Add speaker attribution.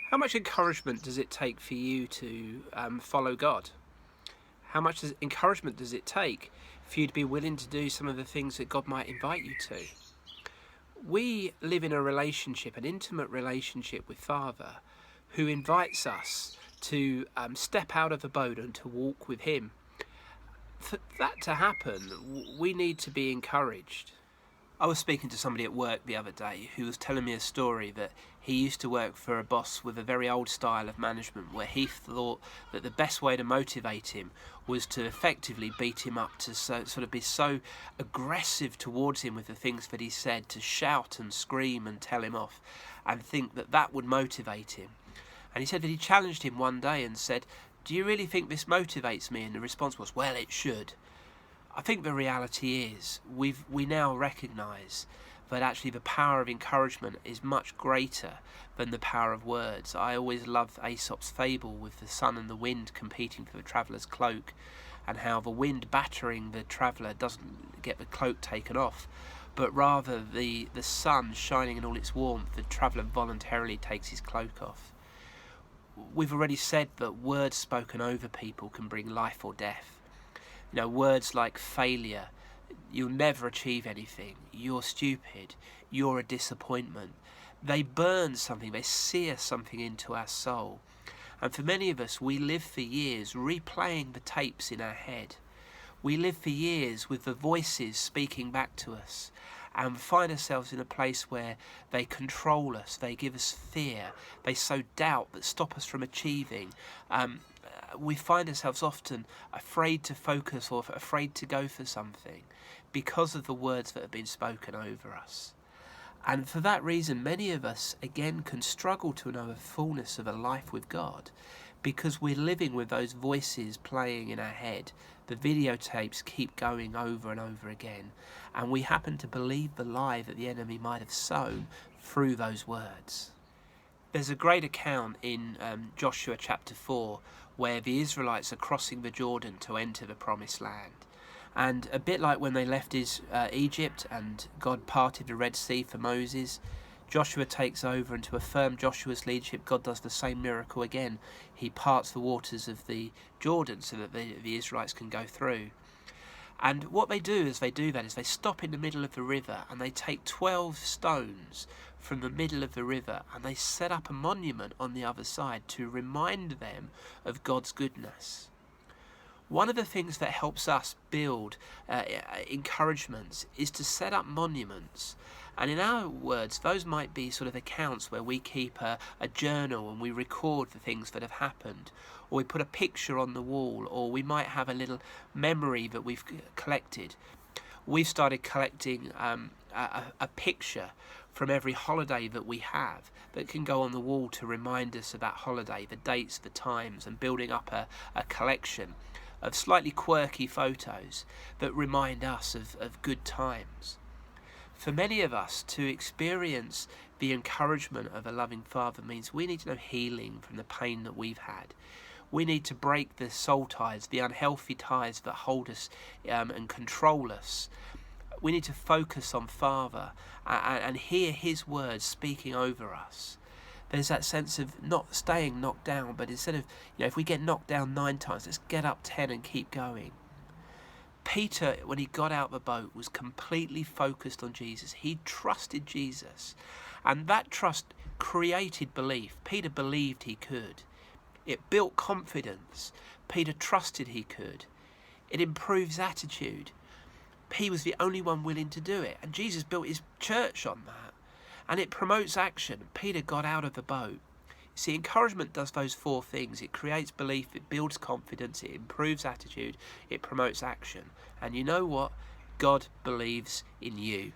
Speaker 1: How much encouragement does it take for you to follow God? How much encouragement does it take for you to be willing to do some of the things that God might invite you to? We live in a relationship, an intimate relationship with Father, who invites us to step out of the boat and to walk with Him. For that to happen, we need to be encouraged. I was speaking to somebody at work the other day who was telling me a story that he used to work for a boss with a very old style of management, where he thought that the best way to motivate him was to effectively beat him up, to sort of be so aggressive towards him with the things that he said, to shout and scream and tell him off, and think that that would motivate him. And he said that he challenged him one day and said, "Do you really think this motivates me?" And the response was, "Well, it should." I think the reality is we now recognise that actually the power of encouragement is much greater than the power of words. I always loved Aesop's fable with the sun and the wind competing for the traveller's cloak, and how the wind battering the traveller doesn't get the cloak taken off, but rather the sun shining in all its warmth, the traveller voluntarily takes his cloak off. We've already said that words spoken over people can bring life or death. You know, words like failure, you'll never achieve anything, you're stupid, you're a disappointment. They burn something, they sear something into our soul. And for many of us, we live for years replaying the tapes in our head. We live for years with the voices speaking back to us, and find ourselves in a place where they control us, they give us fear, they sow doubt that stop us from achieving. We find ourselves often afraid to focus or afraid to go for something because of the words that have been spoken over us. And for that reason, many of us, again, can struggle to know the fullness of a life with God, because we're living with those voices playing in our head. The videotapes keep going over and over again, and we happen to believe the lie that the enemy might have sown through those words. There's a great account in Joshua chapter 4 where the Israelites are crossing the Jordan to enter the promised land. And a bit like when they left Egypt and God parted the Red Sea for Moses, Joshua takes over, and to affirm Joshua's leadership, God does the same miracle again. He parts the waters of the Jordan so that the Israelites can go through. And what they do as they do that is they stop in the middle of the river and they take 12 stones from the middle of the river and they set up a monument on the other side to remind them of God's goodness. One of the things that helps us build encouragements is to set up monuments. And in our words, those might be sort of accounts where we keep a journal and we record the things that have happened, or we put a picture on the wall, or we might have a little memory that we've collected. We've started collecting a picture from every holiday that we have that can go on the wall to remind us of that holiday, the dates, the times, and building up a collection of slightly quirky photos that remind us of good times. For many of us, to experience the encouragement of a loving Father means we need to know healing from the pain that we've had. We need to break the soul ties, the unhealthy ties that hold us and control us. We need to focus on Father and hear His words speaking over us. There's that sense of not staying knocked down, but instead of, if we get knocked down 9 times, let's get up 10 and keep going. Peter, when he got out the boat, was completely focused on Jesus. He trusted Jesus, and that trust created belief. Peter believed he could. It built confidence. Peter trusted he could. It improves attitude. He was the only one willing to do it, and Jesus built his church on that. And it promotes action. Peter got out of the boat. See, encouragement does those 4 things. It creates belief, it builds confidence, it improves attitude, it promotes action. And you know what? God believes in you.